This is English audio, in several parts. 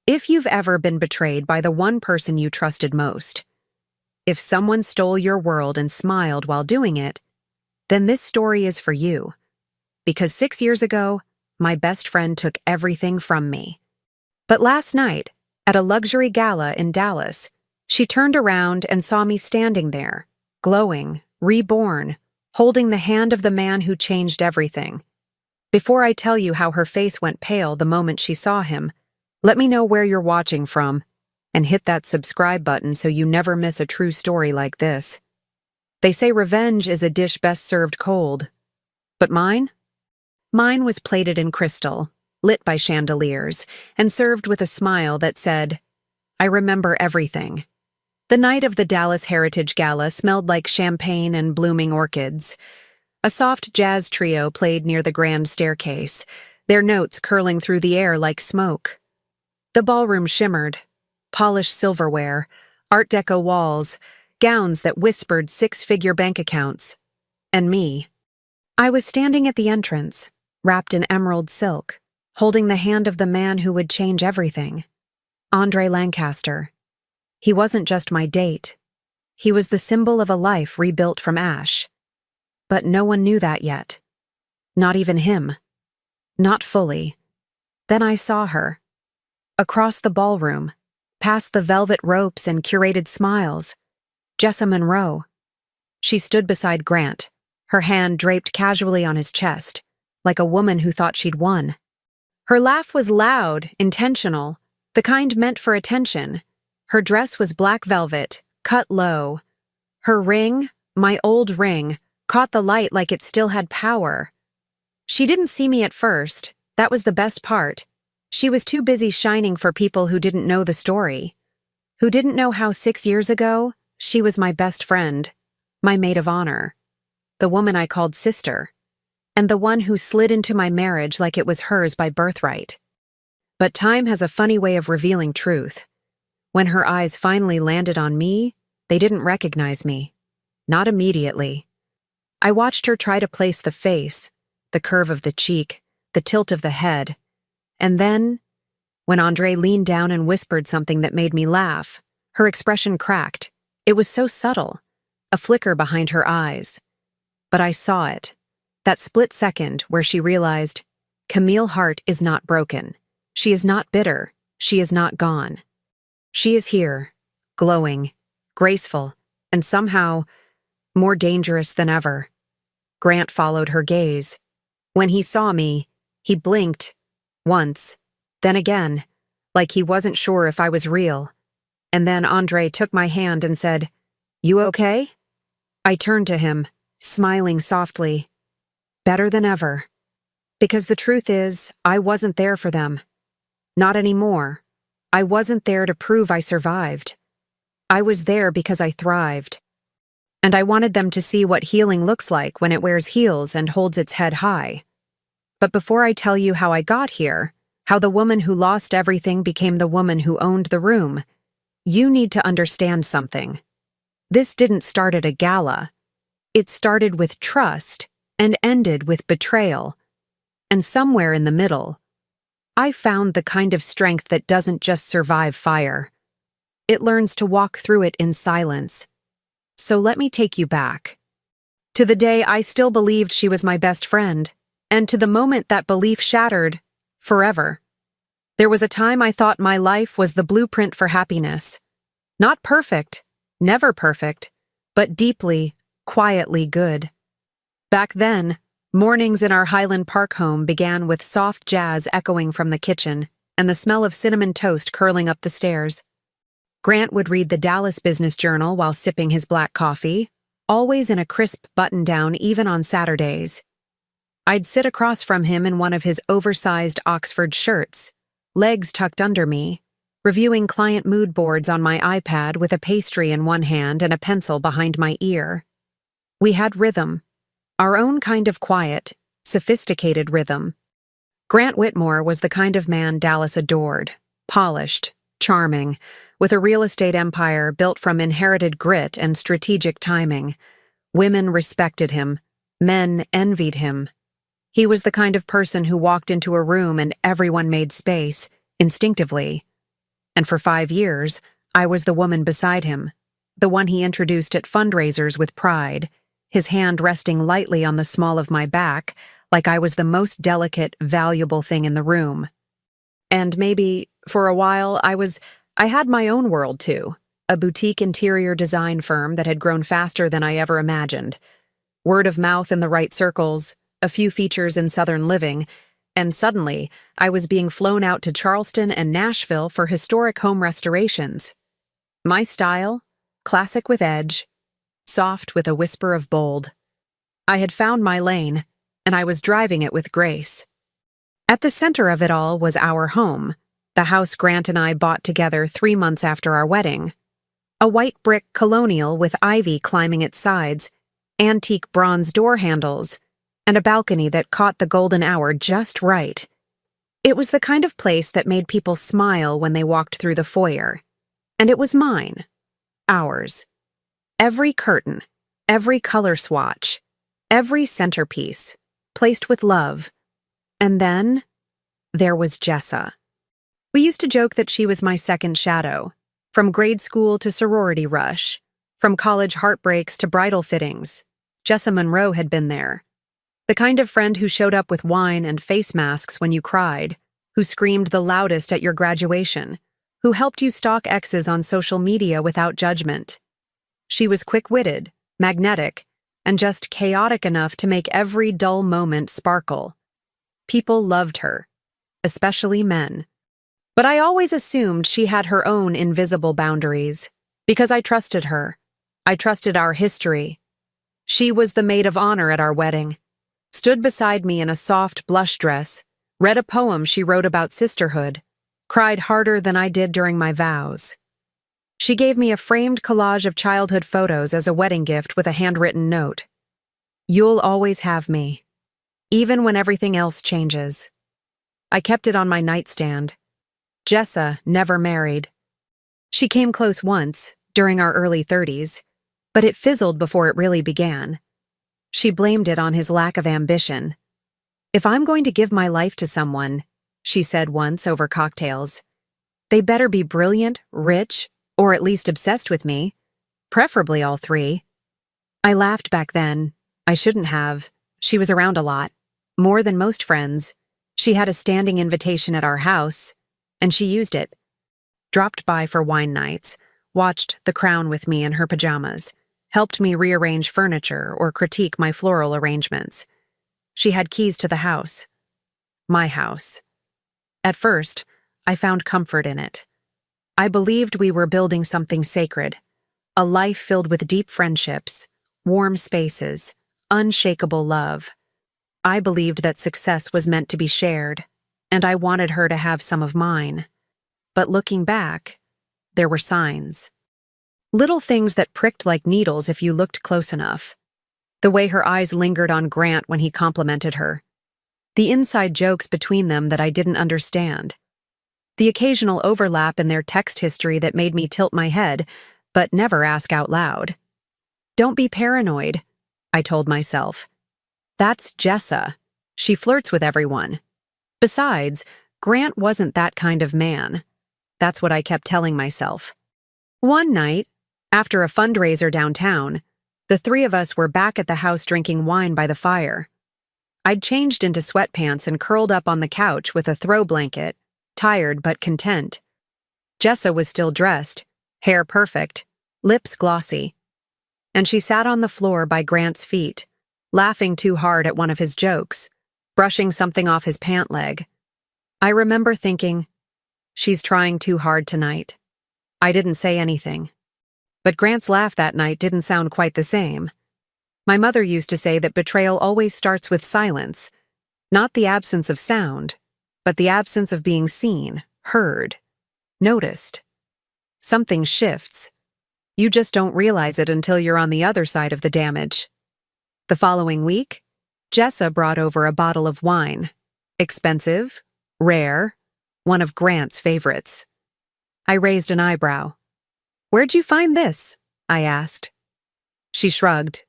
If you've ever been betrayed by the one person you trusted most, if someone stole your world and smiled while doing it, then this story is for you. Because 6 years ago, my best friend took everything from me. But last night, at a luxury gala in Dallas, she turned around and saw me standing there, glowing, reborn, holding the hand of the man who changed everything. Before I tell you how her face went pale the moment she saw him, let me know where you're watching from, and hit that subscribe button so you never miss a true story like this. They say revenge is a dish best served cold. But mine? Mine was plated in crystal, lit by chandeliers, and served with a smile that said, "I remember everything." The night of the Dallas Heritage Gala smelled like champagne and blooming orchids. A soft jazz trio played near the grand staircase, their notes curling through the air like smoke. The ballroom shimmered, polished silverware, Art Deco walls, gowns that whispered six-figure bank accounts. And me. I was standing at the entrance, wrapped in emerald silk, holding the hand of the man who would change everything. Andre Lancaster. He wasn't just my date. He was the symbol of a life rebuilt from ash. But no one knew that yet. Not even him. Not fully. Then I saw her. Across the ballroom, past the velvet ropes and curated smiles, Jessa Monroe. She stood beside Grant, her hand draped casually on his chest, like a woman who thought she'd won. Her laugh was loud, intentional, the kind meant for attention. Her dress was black velvet, cut low. Her ring, my old ring, caught the light like it still had power. She didn't see me at first. That was the best part. She was too busy shining for people who didn't know the story, who didn't know how 6 years ago, she was my best friend, my maid of honor, the woman I called sister, and the one who slid into my marriage like it was hers by birthright. But time has a funny way of revealing truth. When her eyes finally landed on me, they didn't recognize me. Not immediately. I watched her try to place the face, the curve of the cheek, the tilt of the head. And then, when Andre leaned down and whispered something that made me laugh, her expression cracked. It was so subtle, a flicker behind her eyes. But I saw it, that split second where she realized, Camille Hart is not broken. She is not bitter. She is not gone. She is here, glowing, graceful, and somehow more dangerous than ever. Grant followed her gaze. When he saw me, he blinked. Once, then again, like he wasn't sure if I was real. And then Andre took my hand and said, "You okay?" I turned to him, smiling softly. Better than ever. Because the truth is, I wasn't there for them. Not anymore. I wasn't there to prove I survived. I was there because I thrived. And I wanted them to see what healing looks like when it wears heels and holds its head high. But before I tell you how I got here, how the woman who lost everything became the woman who owned the room, you need to understand something. This didn't start at a gala. It started with trust and ended with betrayal. And somewhere in the middle, I found the kind of strength that doesn't just survive fire. It learns to walk through it in silence. So let me take you back. To the day I still believed she was my best friend. And to the moment that belief shattered, forever. There was a time I thought my life was the blueprint for happiness. Not perfect, never perfect, but deeply, quietly good. Back then, mornings in our Highland Park home began with soft jazz echoing from the kitchen and the smell of cinnamon toast curling up the stairs. Grant would read the Dallas Business Journal while sipping his black coffee, always in a crisp button-down even on Saturdays. I'd sit across from him in one of his oversized Oxford shirts, legs tucked under me, reviewing client mood boards on my iPad with a pastry in one hand and a pencil behind my ear. We had rhythm, our own kind of quiet, sophisticated rhythm. Grant Whitmore was the kind of man Dallas adored, polished, charming, with a real estate empire built from inherited grit and strategic timing. Women respected him, men envied him. He was the kind of person who walked into a room and everyone made space, instinctively, And for 5 years, I was the woman beside him, the one he introduced at fundraisers with pride, his hand resting lightly on the small of my back, like I was the most delicate, valuable thing in the room. And maybe, for a while, I had my own world too, a boutique interior design firm that had grown faster than I ever imagined. Word of mouth in the right circles, a few features in Southern living, and suddenly, I was being flown out to Charleston and Nashville for historic home restorations. My style? Classic with edge, soft with a whisper of bold. I had found my lane, and I was driving it with grace. At the center of it all was our home, the house Grant and I bought together 3 months after our wedding. A white brick colonial with ivy climbing its sides, antique bronze door handles, and a balcony that caught the golden hour just right. It was the kind of place that made people smile when they walked through the foyer. And it was mine. Ours. Every curtain, every color swatch, every centerpiece, placed with love. And then, there was Jessa. We used to joke that she was my second shadow, from grade school to sorority rush, from college heartbreaks to bridal fittings. Jessa Monroe had been there. The kind of friend who showed up with wine and face masks when you cried, who screamed the loudest at your graduation, who helped you stalk exes on social media without judgment. She was quick-witted, magnetic, and just chaotic enough to make every dull moment sparkle. People loved her, especially men. But I always assumed she had her own invisible boundaries, because I trusted her. I trusted our history. She was the maid of honor at our wedding, stood beside me in a soft blush dress, read a poem she wrote about sisterhood, cried harder than I did during my vows. She gave me a framed collage of childhood photos as a wedding gift with a handwritten note. "You'll always have me, even when everything else changes." I kept it on my nightstand. Jessa never married. She came close once, during our early 30s, but it fizzled before it really began. She blamed it on his lack of ambition. "If I'm going to give my life to someone," she said once over cocktails, "they better be brilliant, rich, or at least obsessed with me, preferably all three." I laughed back then. I shouldn't have. She was around a lot, more than most friends. She had a standing invitation at our house, and she used it. Dropped by for wine nights, watched The Crown with me in her pajamas, helped me rearrange furniture or critique my floral arrangements. She had keys to the house. My house. At first, I found comfort in it. I believed we were building something sacred, a life filled with deep friendships, warm spaces, unshakable love. I believed that success was meant to be shared, and I wanted her to have some of mine. But looking back, there were signs. Little things that pricked like needles if you looked close enough. The way her eyes lingered on Grant when he complimented her. The inside jokes between them that I didn't understand. The occasional overlap in their text history that made me tilt my head, but never ask out loud. "Don't be paranoid," I told myself. "That's Jessa. She flirts with everyone. Besides, Grant wasn't that kind of man." That's what I kept telling myself. One night, after a fundraiser downtown, the three of us were back at the house drinking wine by the fire. I'd changed into sweatpants and curled up on the couch with a throw blanket, tired but content. Jessa was still dressed, hair perfect, lips glossy. And she sat on the floor by Grant's feet, laughing too hard at one of his jokes, brushing something off his pant leg. I remember thinking, she's trying too hard tonight. I didn't say anything. But Grant's laugh that night didn't sound quite the same. My mother used to say that betrayal always starts with silence, not the absence of sound, but the absence of being seen, heard, noticed. Something shifts. You just don't realize it until you're on the other side of the damage. The following week, Jessa brought over a bottle of wine. Expensive, rare, one of Grant's favorites. I raised an eyebrow. "Where'd you find this?" I asked. She shrugged.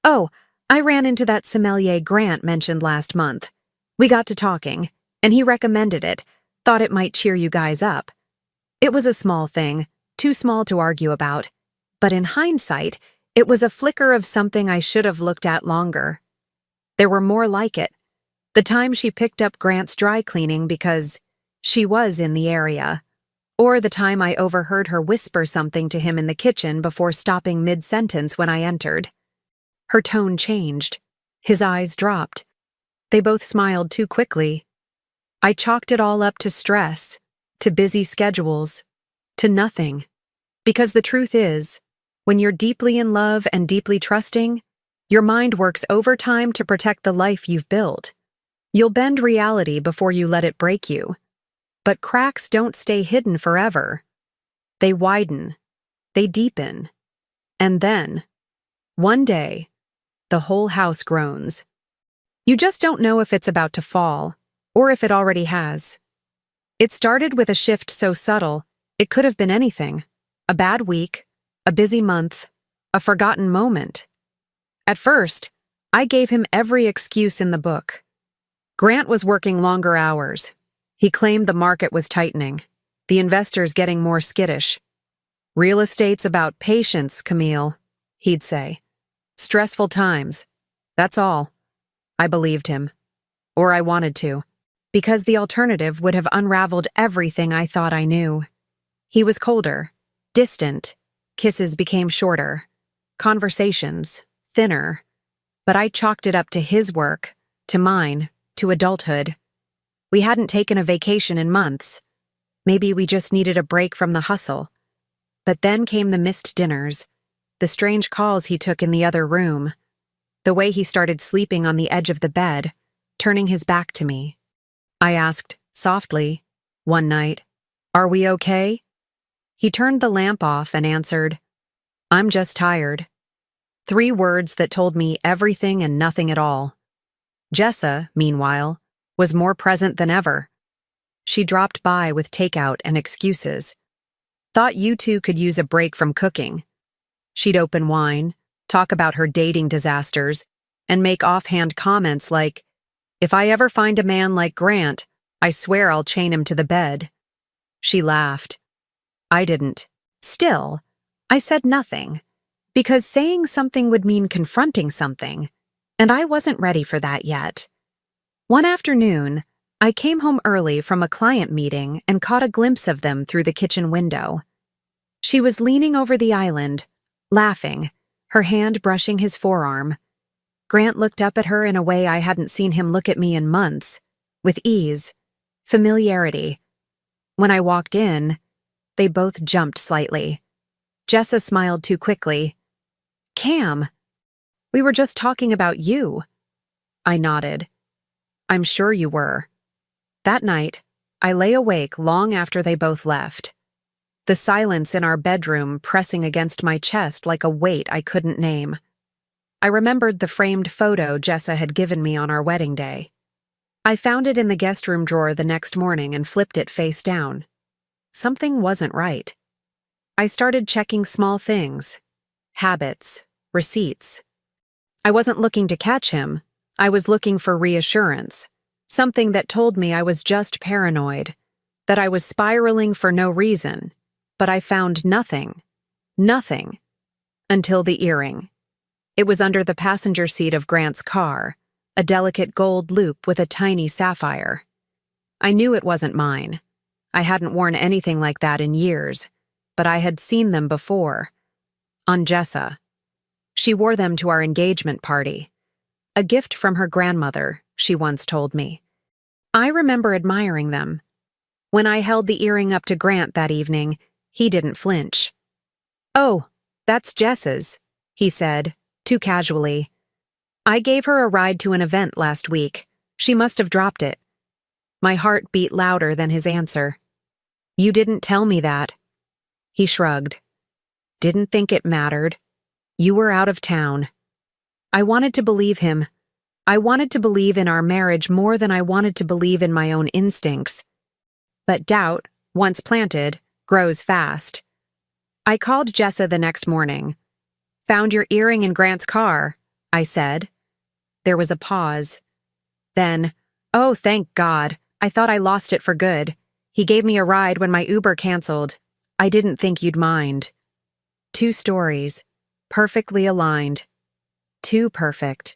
"Oh, I ran into that sommelier Grant mentioned last month. We got to talking, and he recommended it, thought it might cheer you guys up. It was a small thing, too small to argue about. But in hindsight, it was a flicker of something I should have looked at longer. There were more like it. The time she picked up Grant's dry cleaning because she was in the area. Or the time I overheard her whisper something to him in the kitchen before stopping mid-sentence when I entered. Her tone changed. His eyes dropped. They both smiled too quickly. I chalked it all up to stress, to busy schedules, to nothing. Because the truth is, when you're deeply in love and deeply trusting, your mind works overtime to protect the life you've built. You'll bend reality before you let it break you. But cracks don't stay hidden forever. They widen, they deepen. And then, one day, the whole house groans. You just don't know if it's about to fall, or if it already has. It started with a shift so subtle, it could have been anything. A bad week, a busy month, a forgotten moment. At first, I gave him every excuse in the book. Grant was working longer hours. He claimed the market was tightening, the investors getting more skittish. Real estate's about patience, Camille, he'd say. Stressful times. That's all. I believed him. Or I wanted to. Because the alternative would have unraveled everything I thought I knew. He was colder, distant. Kisses became shorter. Conversations, thinner. But I chalked it up to his work, to mine, to adulthood. We hadn't taken a vacation in months. Maybe we just needed a break from the hustle. But then came the missed dinners, the strange calls he took in the other room, the way he started sleeping on the edge of the bed, turning his back to me. I asked, softly, one night, "Are we okay?" He turned the lamp off and answered, "I'm just tired." 3 words that told me everything and nothing at all. Jessa, meanwhile, was more present than ever. She dropped by with takeout and excuses. Thought you two could use a break from cooking. She'd open wine, talk about her dating disasters, and make offhand comments like, "If I ever find a man like Grant, I swear I'll chain him to the bed." She laughed. I didn't. Still, I said nothing, because saying something would mean confronting something, and I wasn't ready for that yet. One afternoon, I came home early from a client meeting and caught a glimpse of them through the kitchen window. She was leaning over the island, laughing, her hand brushing his forearm. Grant looked up at her in a way I hadn't seen him look at me in months, with ease, familiarity. When I walked in, they both jumped slightly. Jessa smiled too quickly. "Cam, we were just talking about you." I nodded. "I'm sure you were." That night, I lay awake long after they both left. The silence in our bedroom pressing against my chest like a weight I couldn't name. I remembered the framed photo Jessa had given me on our wedding day. I found it in the guest room drawer the next morning and flipped it face down. Something wasn't right. I started checking small things. Habits, receipts. I wasn't looking to catch him. I was looking for reassurance. Something that told me I was just paranoid. That I was spiraling for no reason. But I found nothing. Nothing. Until the earring. It was under the passenger seat of Grant's car, a delicate gold loop with a tiny sapphire. I knew it wasn't mine. I hadn't worn anything like that in years, but I had seen them before. On Jessa. She wore them to our engagement party. A gift from her grandmother, she once told me. I remember admiring them. When I held the earring up to Grant that evening, he didn't flinch. "Oh, that's Jessa's," he said, too casually. "I gave her a ride to an event last week. She must have dropped it." My heart beat louder than his answer. "You didn't tell me that." He shrugged. "Didn't think it mattered. You were out of town." I wanted to believe him. I wanted to believe in our marriage more than I wanted to believe in my own instincts. But doubt, once planted, grows fast. I called Jessa the next morning. "Found your earring in Grant's car," I said. There was a pause. Then, "Oh, thank God, I thought I lost it for good. He gave me a ride when my Uber canceled. I didn't think you'd mind. 2 stories. Perfectly aligned. Too perfect.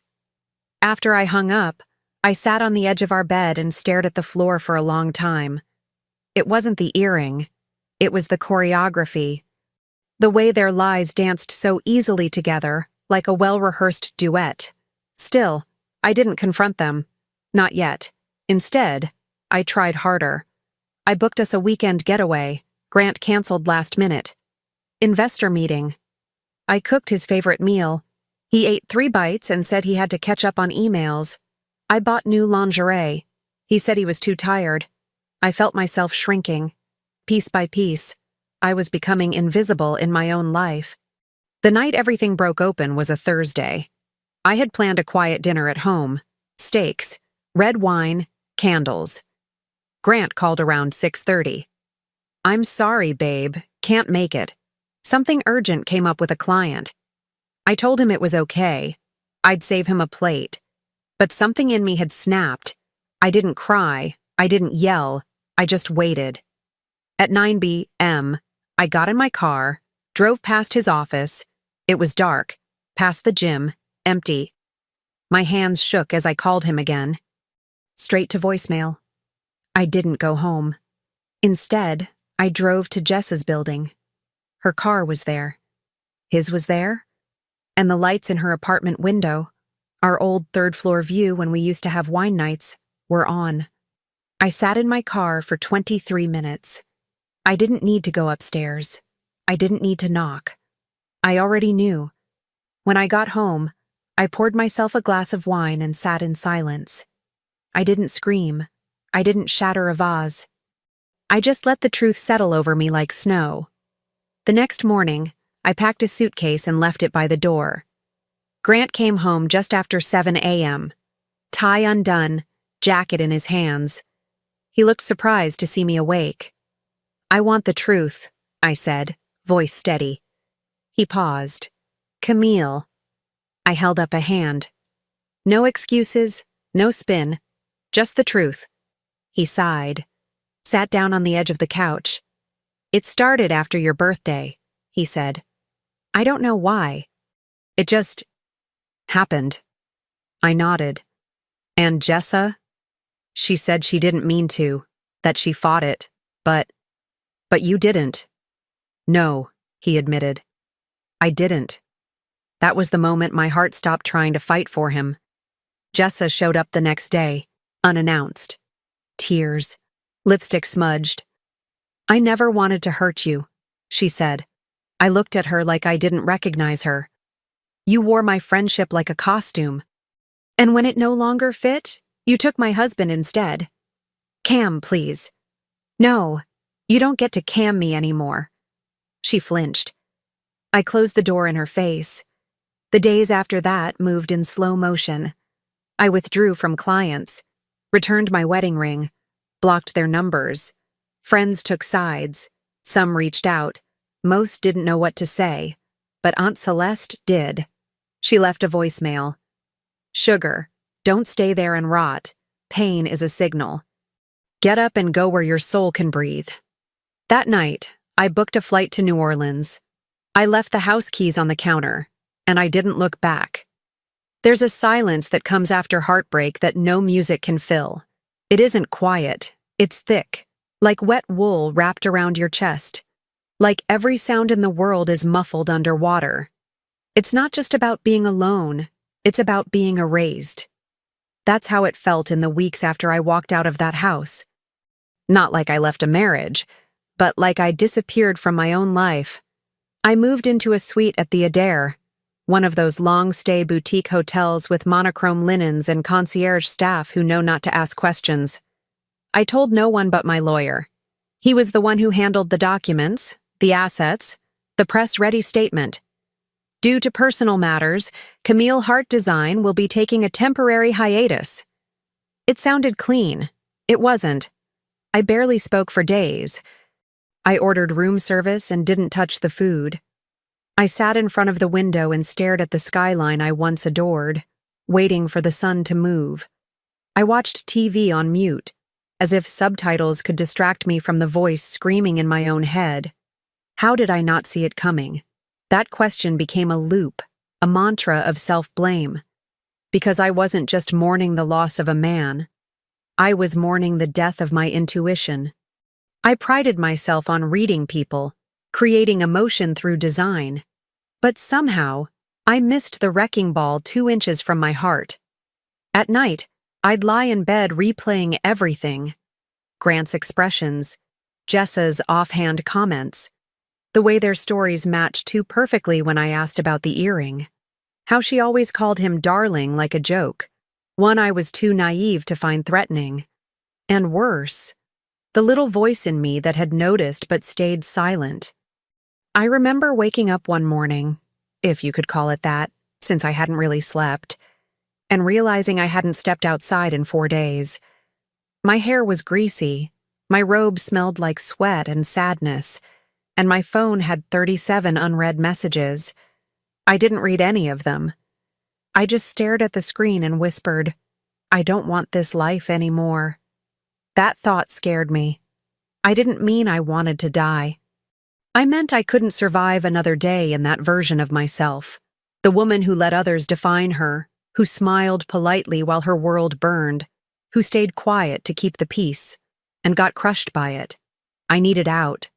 After I hung up, I sat on the edge of our bed and stared at the floor for a long time. It wasn't the earring. It was the choreography. The way their lies danced so easily together, like a well-rehearsed duet. Still, I didn't confront them. Not yet. Instead, I tried harder. I booked us a weekend getaway. Grant canceled last minute. Investor meeting. I cooked his favorite meal. He ate 3 bites and said he had to catch up on emails. I bought new lingerie. He said he was too tired. I felt myself shrinking. Piece by piece, I was becoming invisible in my own life. The night everything broke open was a Thursday. I had planned a quiet dinner at home. Steaks, red wine, candles. Grant called around 6:30. "I'm sorry, babe. Can't make it. Something urgent came up with a client." I told him it was okay. I'd save him a plate. But something in me had snapped. I didn't cry. I didn't yell. I just waited. At 9 p.m., I got in my car, drove past his office. It was dark. Past the gym, empty. My hands shook as I called him again. Straight to voicemail. I didn't go home. Instead, I drove to Jessa's building. Her car was there. His was there. And the lights in her apartment window, our old 3rd-floor view when we used to have wine nights, were on. I sat in my car for 23 minutes. I didn't need to go upstairs. I didn't need to knock. I already knew. When I got home, I poured myself a glass of wine and sat in silence. I didn't scream. I didn't shatter a vase. I just let the truth settle over me like snow. The next morning, I packed a suitcase and left it by the door. Grant came home just after 7 a.m., tie undone, jacket in his hands. He looked surprised to see me awake. "I want the truth," I said, voice steady. He paused. "Camille." I held up a hand. "No excuses, no spin, just the truth." He sighed, sat down on the edge of the couch. "It started after your birthday," he said. "I don't know why. It just happened." I nodded. "And Jessa?" "She said she didn't mean to, that she fought it, but you didn't." "No," he admitted. "I didn't." That was the moment my heart stopped trying to fight for him. Jessa showed up the next day, unannounced. Tears, lipstick smudged. "I never wanted to hurt you," she said. I looked at her like I didn't recognize her. "You wore my friendship like a costume. And when it no longer fit, you took my husband instead. Cam, please." "No, you don't get to cam me anymore." She flinched. I closed the door in her face. The days after that moved in slow motion. I withdrew from clients, returned my wedding ring, blocked their numbers. Friends took sides. Some reached out. Most didn't know what to say, but Aunt Celeste did. She left a voicemail. "Sugar, don't stay there and rot. Pain is a signal. Get up and go where your soul can breathe." That night, I booked a flight to New Orleans. I left the house keys on the counter, and I didn't look back. There's a silence that comes after heartbreak that no music can fill. It isn't quiet, it's thick, like wet wool wrapped around your chest. Like every sound in the world is muffled underwater. It's not just about being alone, it's about being erased. That's how it felt in the weeks after I walked out of that house. Not like I left a marriage, but like I disappeared from my own life. I moved into a suite at the Adair, one of those long-stay boutique hotels with monochrome linens and concierge staff who know not to ask questions. I told no one but my lawyer. He was the one who handled the documents, the assets, the press-ready statement. Due to personal matters, Camille Hart Design will be taking a temporary hiatus. It sounded clean. It wasn't. I barely spoke for days. I ordered room service and didn't touch the food. I sat in front of the window and stared at the skyline I once adored, waiting for the sun to move. I watched TV on mute, as if subtitles could distract me from the voice screaming in my own head. How did I not see it coming? That question became a loop, a mantra of self-blame. Because I wasn't just mourning the loss of a man. I was mourning the death of my intuition. I prided myself on reading people, creating emotion through design. But somehow, I missed the wrecking ball 2 inches from my heart. At night, I'd lie in bed replaying everything. Grant's expressions, Jessa's offhand comments, the way their stories matched too perfectly when I asked about the earring. How she always called him darling like a joke, one I was too naive to find threatening. And worse, the little voice in me that had noticed but stayed silent. I remember waking up one morning, if you could call it that, since I hadn't really slept, and realizing I hadn't stepped outside in 4 days. My hair was greasy, my robe smelled like sweat and sadness, and my phone had 37 unread messages. I didn't read any of them. I just stared at the screen and whispered, I don't want this life anymore. That thought scared me. I didn't mean I wanted to die. I meant I couldn't survive another day in that version of myself, the woman who let others define her, who smiled politely while her world burned, who stayed quiet to keep the peace, and got crushed by it. I needed out.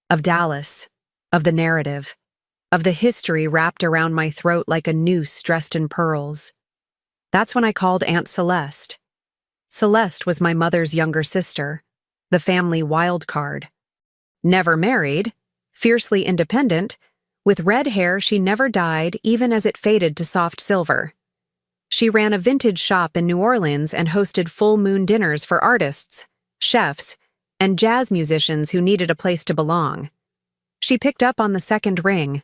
Of Dallas, of the narrative, of the history wrapped around my throat like a noose dressed in pearls. That's when I called Aunt Celeste. Celeste was my mother's younger sister, the family wild card. Never married, fiercely independent, with red hair she never dyed even as it faded to soft silver. She ran a vintage shop in New Orleans and hosted full moon dinners for artists, chefs, and jazz musicians who needed a place to belong. She picked up on the second ring.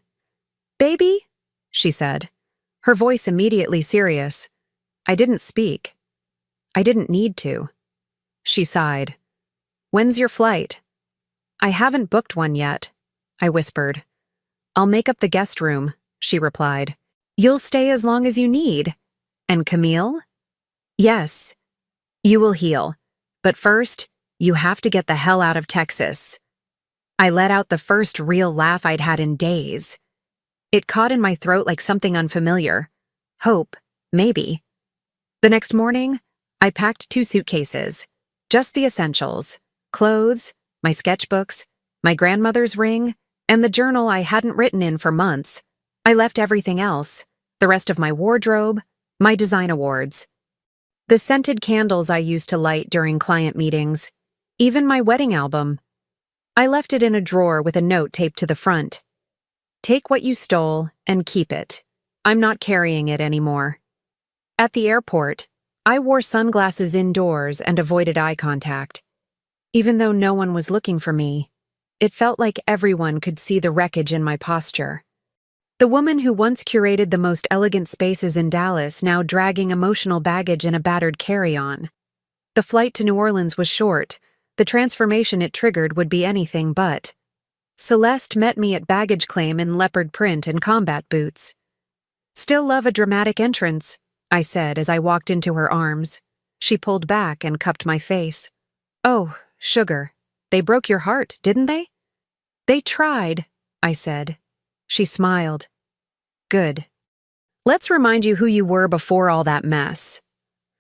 "Baby?" she said, her voice immediately serious. I didn't speak. I didn't need to. She sighed. "When's your flight?" "I haven't booked one yet," I whispered. "I'll make up the guest room," she replied. "You'll stay as long as you need." "And Camille?" "Yes. You will heal. But first, you have to get the hell out of Texas." I let out the first real laugh I'd had in days. It caught in my throat like something unfamiliar. Hope, maybe. The next morning, I packed 2 suitcases. Just the essentials. Clothes, my sketchbooks, my grandmother's ring, and the journal I hadn't written in for months. I left everything else, the rest of my wardrobe, my design awards. The scented candles I used to light during client meetings, even my wedding album. I left it in a drawer with a note taped to the front. "Take what you stole and keep it. I'm not carrying it anymore." At the airport, I wore sunglasses indoors and avoided eye contact. Even though no one was looking for me, it felt like everyone could see the wreckage in my posture. The woman who once curated the most elegant spaces in Dallas now dragging emotional baggage in a battered carry-on. The flight to New Orleans was short. The transformation it triggered would be anything but. Celeste met me at baggage claim in leopard print and combat boots. "Still love a dramatic entrance," I said as I walked into her arms. She pulled back and cupped my face. "Oh, sugar, they broke your heart, didn't they?" "They tried," I said. She smiled. "Good. Let's remind you who you were before all that mess."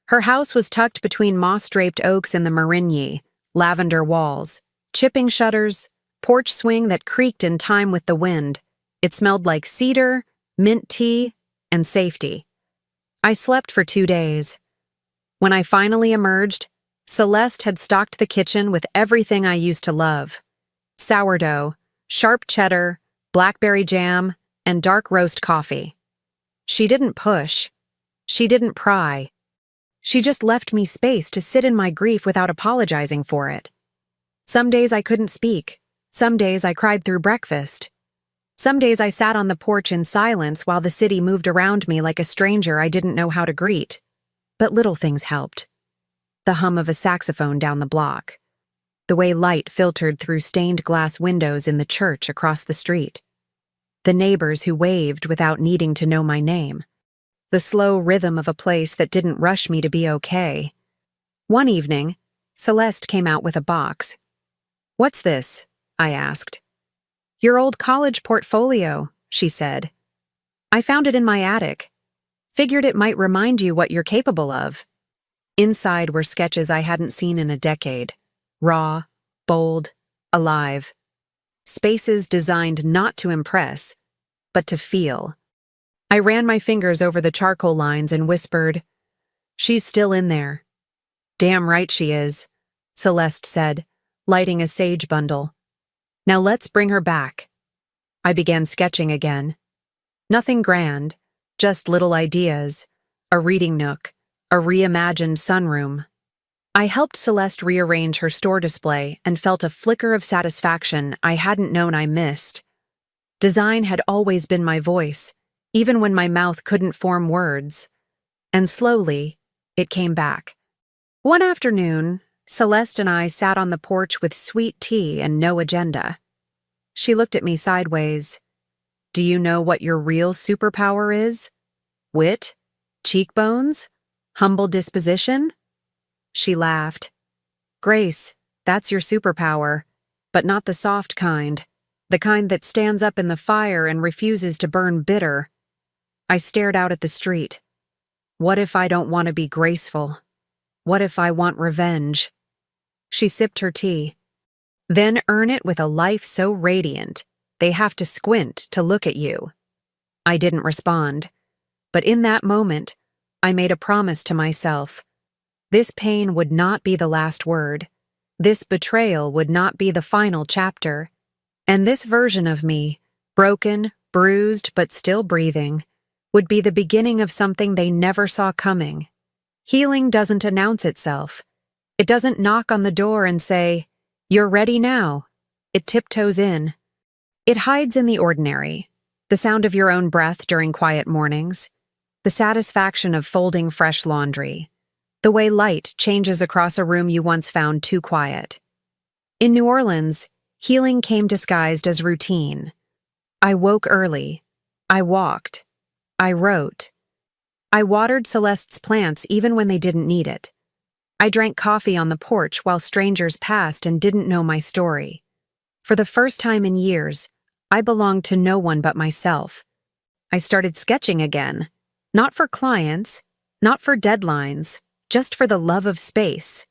Her house was tucked between moss-draped oaks in the Marigny, lavender walls, chipping shutters, porch swing that creaked in time with the wind. It smelled like cedar, mint tea, and safety. I slept for 2 days. When I finally emerged, Celeste had stocked the kitchen with everything I used to love. Sourdough, sharp cheddar, blackberry jam, and dark roast coffee. She didn't push. She didn't pry. She just left me space to sit in my grief without apologizing for it. Some days I couldn't speak. Some days I cried through breakfast. Some days I sat on the porch in silence while the city moved around me like a stranger I didn't know how to greet. But little things helped. The hum of a saxophone down the block. The way light filtered through stained glass windows in the church across the street. The neighbors who waved without needing to know my name. The slow rhythm of a place that didn't rush me to be okay. One evening, Celeste came out with a box. "What's this?" I asked. "Your old college portfolio," she said. "I found it in my attic. Figured it might remind you what you're capable of." Inside were sketches I hadn't seen in a decade. Raw, bold, alive. Spaces designed not to impress, but to feel. I ran my fingers over the charcoal lines and whispered, "She's still in there." "Damn right she is," Celeste said, lighting a sage bundle. "Now let's bring her back." I began sketching again. Nothing grand, just little ideas, a reading nook, a reimagined sunroom. I helped Celeste rearrange her store display and felt a flicker of satisfaction I hadn't known I missed. Design had always been my voice, even when my mouth couldn't form words. And slowly, it came back. One afternoon, Celeste and I sat on the porch with sweet tea and no agenda. She looked at me sideways. "Do you know what your real superpower is? Wit? Cheekbones? Humble disposition?" She laughed. "Grace, that's your superpower, but not the soft kind, the kind that stands up in the fire and refuses to burn bitter." I stared out at the street. What if I don't want to be graceful? What if I want revenge? She sipped her tea. "Then earn it with a life so radiant, they have to squint to look at you." I didn't respond, but in that moment, I made a promise to myself. This pain would not be the last word. This betrayal would not be the final chapter. And this version of me, broken, bruised, but still breathing, would be the beginning of something they never saw coming. Healing doesn't announce itself. It doesn't knock on the door and say, "You're ready now." It tiptoes in. It hides in the ordinary, the sound of your own breath during quiet mornings, the satisfaction of folding fresh laundry, the way light changes across a room you once found too quiet. In New Orleans, healing came disguised as routine. I woke early. I walked. I wrote. I watered Celeste's plants even when they didn't need it. I drank coffee on the porch while strangers passed and didn't know my story. For the first time in years, I belonged to no one but myself. I started sketching again, not for clients, not for deadlines, just for the love of space.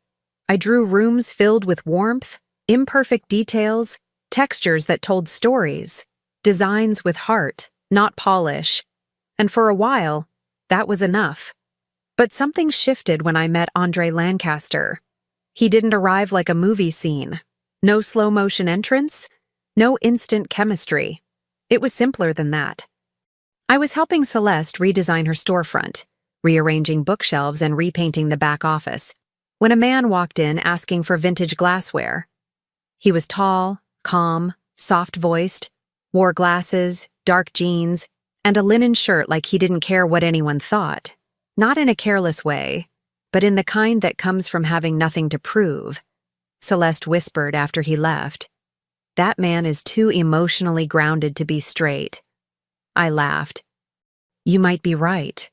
I drew rooms filled with warmth, imperfect details, textures that told stories, designs with heart, not polish. And for a while, that was enough. But something shifted when I met Andre Lancaster. He didn't arrive like a movie scene. No slow-motion entrance, no instant chemistry. It was simpler than that. I was helping Celeste redesign her storefront, rearranging bookshelves and repainting the back office, when a man walked in asking for vintage glassware. He was tall, calm, soft-voiced, wore glasses, dark jeans, and a linen shirt like he didn't care what anyone thought. Not in a careless way, but in the kind that comes from having nothing to prove. Celeste whispered after he left, "That man is too emotionally grounded to be straight." I laughed. "You might be right."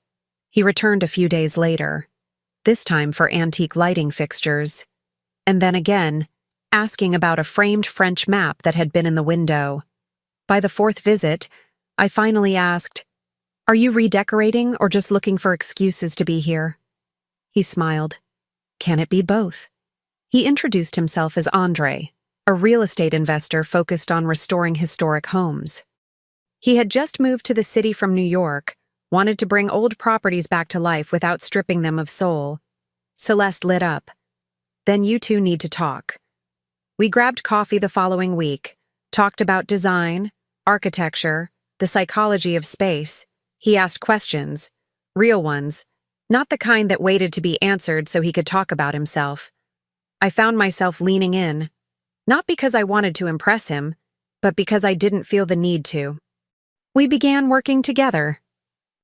He returned a few days later, this time for antique lighting fixtures, and then again, asking about a framed French map that had been in the window. By the fourth visit, I finally asked, "Are you redecorating or just looking for excuses to be here?" He smiled. "Can it be both?" He introduced himself as Andre, a real estate investor focused on restoring historic homes. He had just moved to the city from New York, wanted to bring old properties back to life without stripping them of soul. Celeste lit up. "Then you two need to talk." We grabbed coffee the following week, talked about design, architecture, the psychology of space. He asked questions, real ones, not the kind that waited to be answered so he could talk about himself. I found myself leaning in, not because I wanted to impress him, but because I didn't feel the need to. We began working together.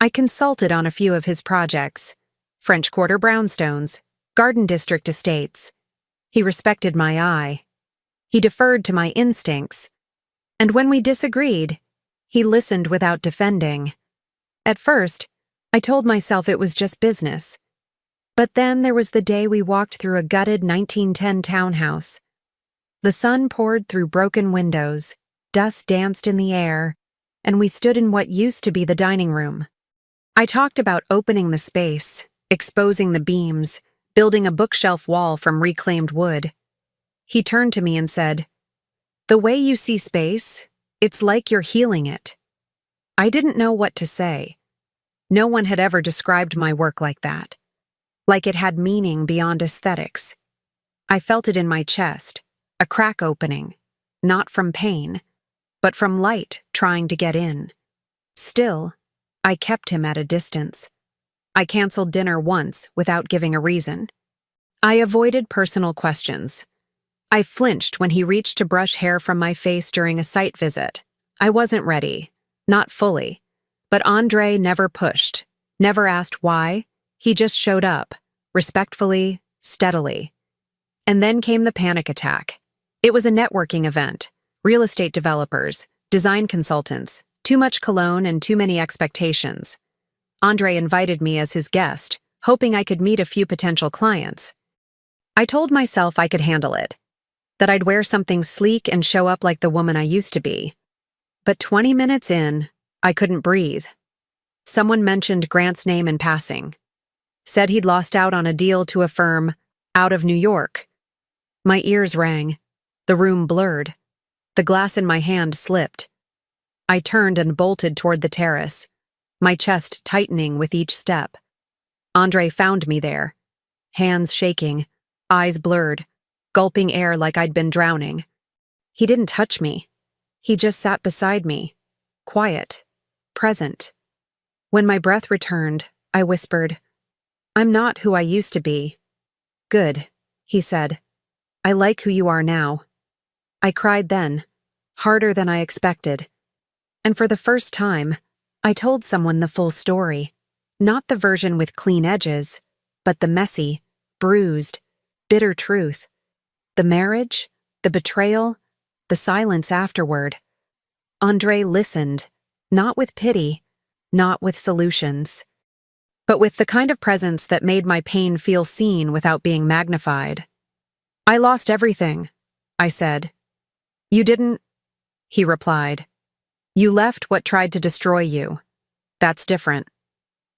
I consulted on a few of his projects, French Quarter brownstones, Garden District estates. He respected my eye. He deferred to my instincts. And when we disagreed, he listened without defending. At first, I told myself it was just business. But then there was the day we walked through a gutted 1910 townhouse. The sun poured through broken windows, dust danced in the air, and we stood in what used to be the dining room. I talked about opening the space, exposing the beams, building a bookshelf wall from reclaimed wood. He turned to me and said, "The way you see space, it's like you're healing it." I didn't know what to say. No one had ever described my work like that. Like it had meaning beyond aesthetics. I felt it in my chest, a crack opening, not from pain, but from light trying to get in. Still, I kept him at a distance. I canceled dinner once without giving a reason. I avoided personal questions. I flinched when he reached to brush hair from my face during a site visit. I wasn't ready, not fully. But Andre never pushed, never asked why. He just showed up, respectfully, steadily. And then came the panic attack. It was a networking event. Real estate developers, design consultants, too much cologne and too many expectations. Andre invited me as his guest, hoping I could meet a few potential clients. I told myself I could handle it, that I'd wear something sleek and show up like the woman I used to be. But 20 minutes in, I couldn't breathe. Someone mentioned Grant's name in passing. Said he'd lost out on a deal to a firm out of New York. My ears rang. The room blurred. The glass in my hand slipped. I turned and bolted toward the terrace, my chest tightening with each step. Andre found me there, hands shaking, eyes blurred, gulping air like I'd been drowning. He didn't touch me. He just sat beside me, quiet, present. When my breath returned, I whispered, "I'm not who I used to be." "Good," he said. "I like who you are now." I cried then, harder than I expected. And for the first time, I told someone the full story. Not the version with clean edges, but the messy, bruised, bitter truth. The marriage, the betrayal, the silence afterward. Andre listened, not with pity, not with solutions, but with the kind of presence that made my pain feel seen without being magnified. "I lost everything," I said. "You didn't," he replied. "You left what tried to destroy you. That's different."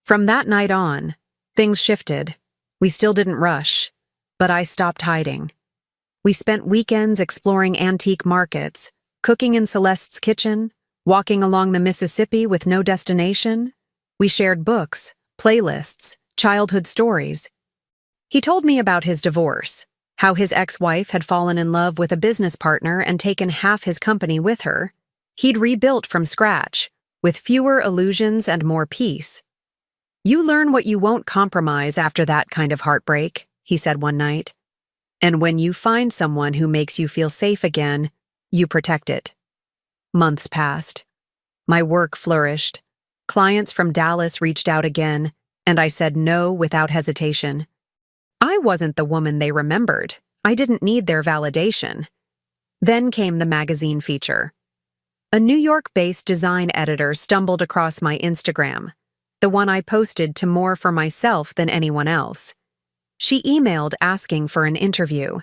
From that night on, things shifted. We still didn't rush, but I stopped hiding. We spent weekends exploring antique markets, cooking in Celeste's kitchen, walking along the Mississippi with no destination. We shared books, playlists, childhood stories. He told me about his divorce, how his ex-wife had fallen in love with a business partner and taken half his company with her. He'd rebuilt from scratch, with fewer illusions and more peace. "You learn what you won't compromise after that kind of heartbreak," he said one night. "And when you find someone who makes you feel safe again, you protect it." Months passed. My work flourished. Clients from Dallas reached out again, and I said no without hesitation. I wasn't the woman they remembered. I didn't need their validation. Then came the magazine feature. A New York-based design editor stumbled across my Instagram, the one I posted to more for myself than anyone else. She emailed asking for an interview.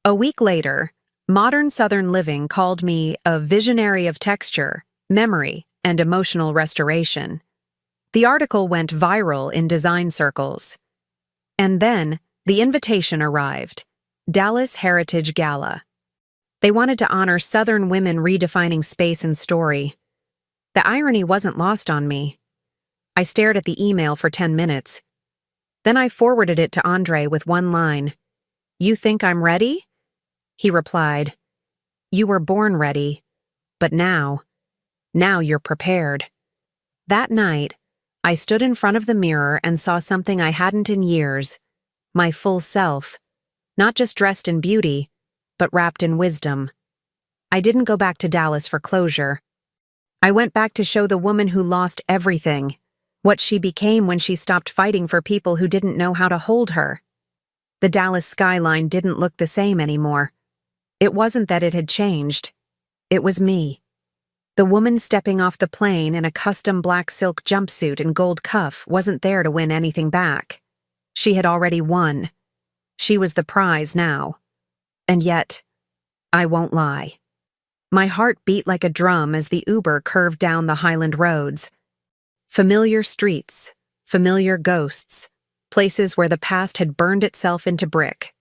A week later, Modern Southern Living called me a visionary of texture, memory, and emotional restoration. The article went viral in design circles. And then, the invitation arrived. Dallas Heritage Gala. They wanted to honor Southern women redefining space and story. The irony wasn't lost on me. I stared at the email for 10 minutes. Then I forwarded it to Andre with one line. "You think I'm ready?" He replied, "You were born ready, but now you're prepared." That night, I stood in front of the mirror and saw something I hadn't in years, my full self, not just dressed in beauty, but wrapped in wisdom. I didn't go back to Dallas for closure. I went back to show the woman who lost everything, what she became when she stopped fighting for people who didn't know how to hold her. The Dallas skyline didn't look the same anymore. It wasn't that it had changed. It was me. The woman stepping off the plane in a custom black silk jumpsuit and gold cuff wasn't there to win anything back. She had already won. She was the prize now. And yet, I won't lie. My heart beat like a drum as the Uber curved down the Highland roads. Familiar streets, familiar ghosts, places where the past had burned itself into brick.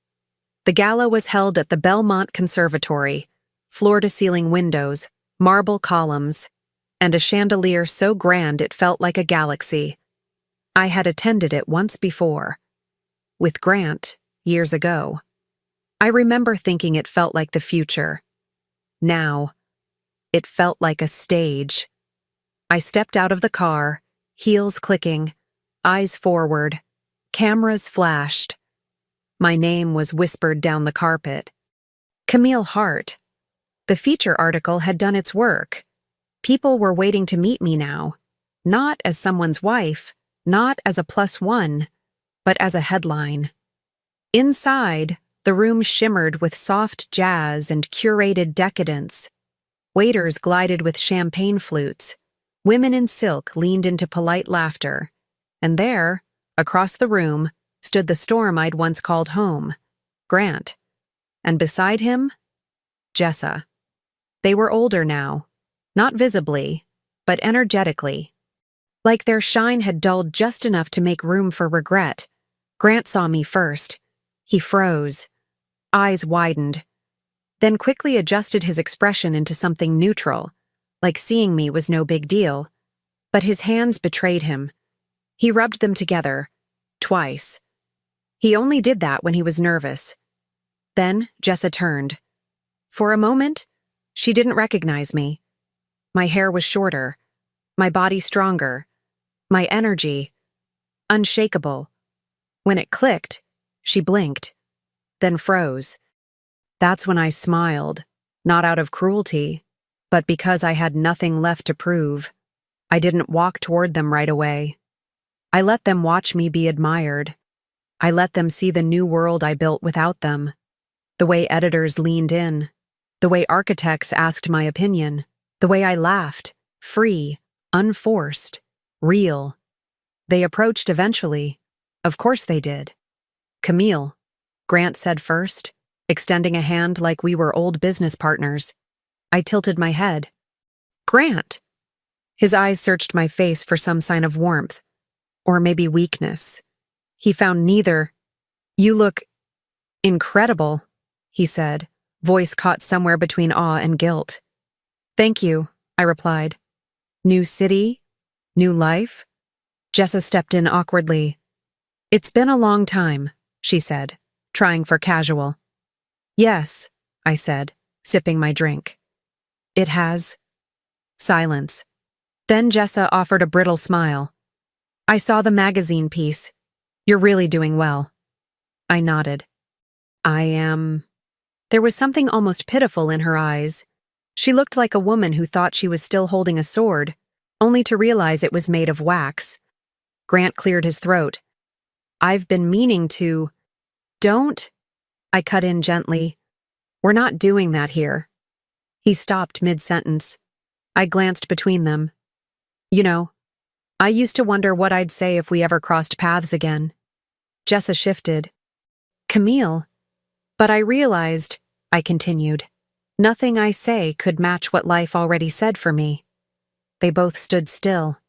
The gala was held at the Belmont Conservatory, floor-to-ceiling windows, marble columns, and a chandelier so grand it felt like a galaxy. I had attended it once before. With Grant, years ago. I remember thinking it felt like the future. Now, it felt like a stage. I stepped out of the car, heels clicking, eyes forward, cameras flashed. My name was whispered down the carpet. Camille Hart. The feature article had done its work. People were waiting to meet me now, not as someone's wife, not as a +1, but as a headline. Inside, the room shimmered with soft jazz and curated decadence. Waiters glided with champagne flutes. Women in silk leaned into polite laughter. And there, across the room, stood the storm I'd once called home, Grant. And beside him, Jessa. They were older now, not visibly, but energetically. Like their shine had dulled just enough to make room for regret. Grant saw me first. He froze. Eyes widened. Then quickly adjusted his expression into something neutral, like seeing me was no big deal. But his hands betrayed him. He rubbed them together, twice. He only did that when he was nervous. Then Jessa turned. For a moment, she didn't recognize me. My hair was shorter, my body stronger, my energy unshakable. When it clicked, she blinked, then froze. That's when I smiled, not out of cruelty, but because I had nothing left to prove. I didn't walk toward them right away. I let them watch me be admired. I let them see the new world I built without them. The way editors leaned in. The way architects asked my opinion. The way I laughed, free, unforced, real. They approached eventually. Of course they did. Camille, Grant said first, extending a hand like we were old business partners. I tilted my head. Grant! His eyes searched my face for some sign of warmth, or maybe weakness. He found neither. You look incredible, he said, voice caught somewhere between awe and guilt. Thank you, I replied. New city? New life? Jessa stepped in awkwardly. It's been a long time, she said, trying for casual. Yes, I said, sipping my drink. It has. Silence. Then Jessa offered a brittle smile. I saw the magazine piece. You're really doing well. I nodded. I am. There was something almost pitiful in her eyes. She looked like a woman who thought she was still holding a sword, only to realize it was made of wax. Grant cleared his throat. I've been meaning to. Don't. I cut in gently. We're not doing that here. He stopped mid-sentence. I glanced between them. You know, I used to wonder what I'd say if we ever crossed paths again. Jessa shifted. Camille. But I realized, I continued, nothing I say could match what life already said for me. They both stood still.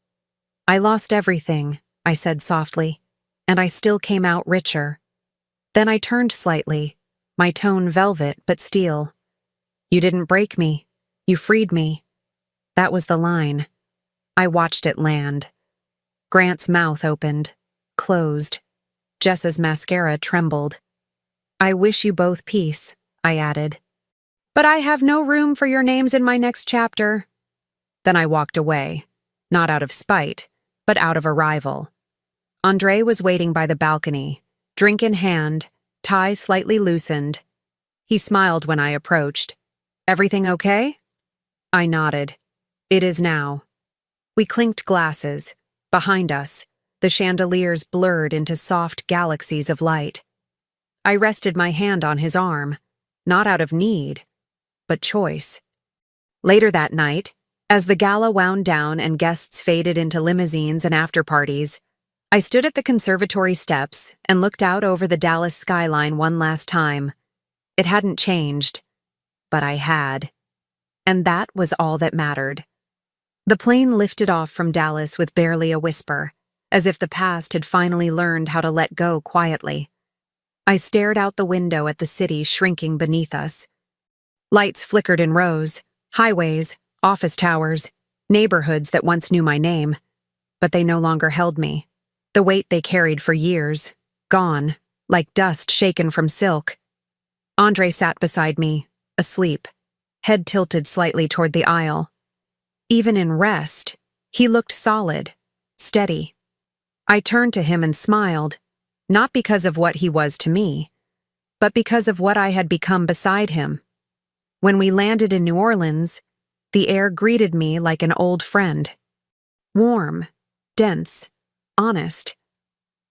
I lost everything, I said softly, and I still came out richer. Then I turned slightly, my tone velvet but steel. You didn't break me. You freed me. That was the line. I watched it land. Grant's mouth opened, closed. Jessa's mascara trembled. I wish you both peace, I added. But I have no room for your names in my next chapter. Then I walked away, not out of spite, but out of arrival. Andre was waiting by the balcony, drink in hand, tie slightly loosened. He smiled when I approached. Everything okay? I nodded. It is now. We clinked glasses. Behind us, the chandeliers blurred into soft galaxies of light. I rested my hand on his arm, not out of need, but choice. Later that night, as the gala wound down and guests faded into limousines and after-parties, I stood at the conservatory steps and looked out over the Dallas skyline one last time. It hadn't changed, but I had. And that was all that mattered. The plane lifted off from Dallas with barely a whisper, as if the past had finally learned how to let go quietly. I stared out the window at the city shrinking beneath us. Lights flickered in rows, highways, office towers, neighborhoods that once knew my name, but they no longer held me. The weight they carried for years, gone, like dust shaken from silk. Andre sat beside me, asleep, head tilted slightly toward the aisle. Even in rest, he looked solid, steady. I turned to him and smiled, not because of what he was to me, but because of what I had become beside him. When we landed in New Orleans, the air greeted me like an old friend. Warm, dense, honest.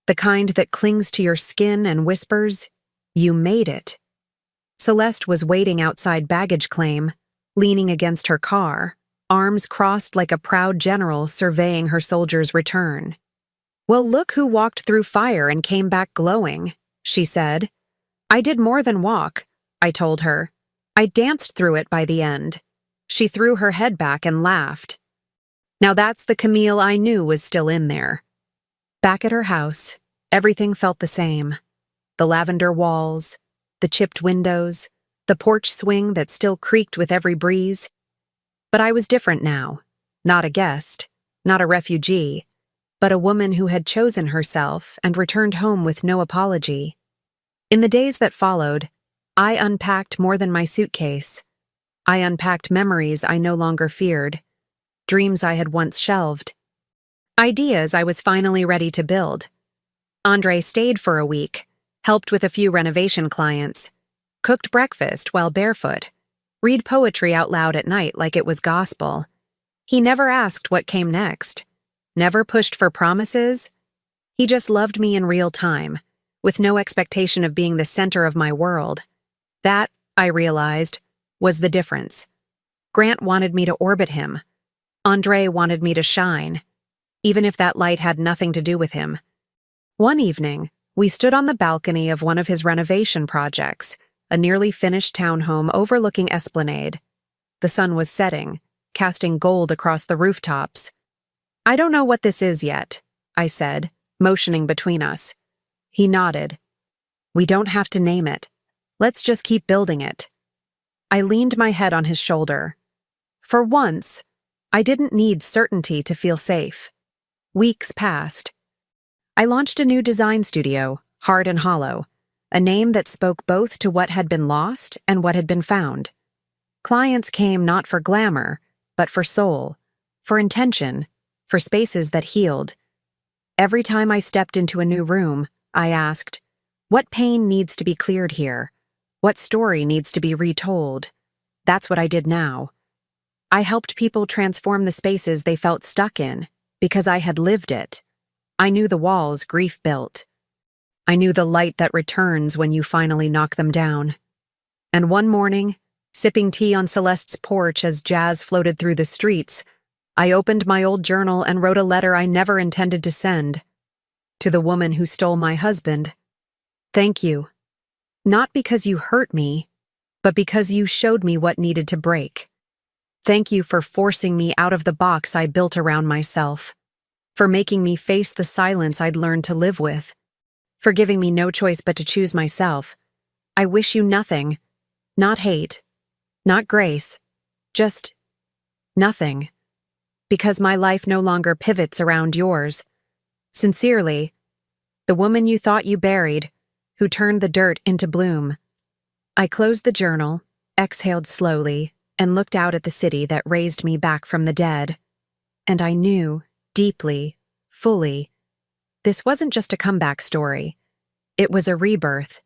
The kind that clings to your skin and whispers, "You made it." Celeste was waiting outside baggage claim, leaning against her car, arms crossed like a proud general surveying her soldier's return. "Well, look who walked through fire and came back glowing," she said. "I did more than walk," I told her. "I danced through it by the end." She threw her head back and laughed. Now that's the Camille I knew was still in there. Back at her house, everything felt the same. The lavender walls, the chipped windows, the porch swing that still creaked with every breeze. But I was different now. Not a guest, not a refugee, but a woman who had chosen herself and returned home with no apology. In the days that followed, I unpacked more than my suitcase. I unpacked memories I no longer feared, dreams I had once shelved, ideas I was finally ready to build. Andre stayed for a week, helped with a few renovation clients, cooked breakfast while barefoot, read poetry out loud at night like it was gospel. He never asked what came next, never pushed for promises. He just loved me in real time, with no expectation of being the center of my world. That, I realized, was the difference. Grant wanted me to orbit him. Andre wanted me to shine, even if that light had nothing to do with him. One evening, we stood on the balcony of one of his renovation projects, a nearly finished townhome overlooking Esplanade. The sun was setting, casting gold across the rooftops. "I don't know what this is yet," I said, motioning between us. He nodded. "We don't have to name it. Let's just keep building it." I leaned my head on his shoulder. For once, I didn't need certainty to feel safe. Weeks passed. I launched a new design studio, Hard and Hollow, a name that spoke both to what had been lost and what had been found. Clients came not for glamour, but for soul, for intention, for spaces that healed. Every time I stepped into a new room, I asked, what pain needs to be cleared here? What story needs to be retold? That's what I did now. I helped people transform the spaces they felt stuck in, because I had lived it. I knew the walls grief built. I knew the light that returns when you finally knock them down. And one morning, sipping tea on Celeste's porch as jazz floated through the streets, I opened my old journal and wrote a letter I never intended to send. To the woman who stole my husband. Thank you. Not because you hurt me, but because you showed me what needed to break. Thank you for forcing me out of the box I built around myself, for making me face the silence I'd learned to live with, for giving me no choice but to choose myself. I wish you nothing, not hate, not grace, just nothing, because my life no longer pivots around yours. Sincerely, the woman you thought you buried, who turned the dirt into bloom. I closed the journal, exhaled slowly, and looked out at the city that raised me back from the dead. And I knew, deeply, fully, this wasn't just a comeback story. It was a rebirth,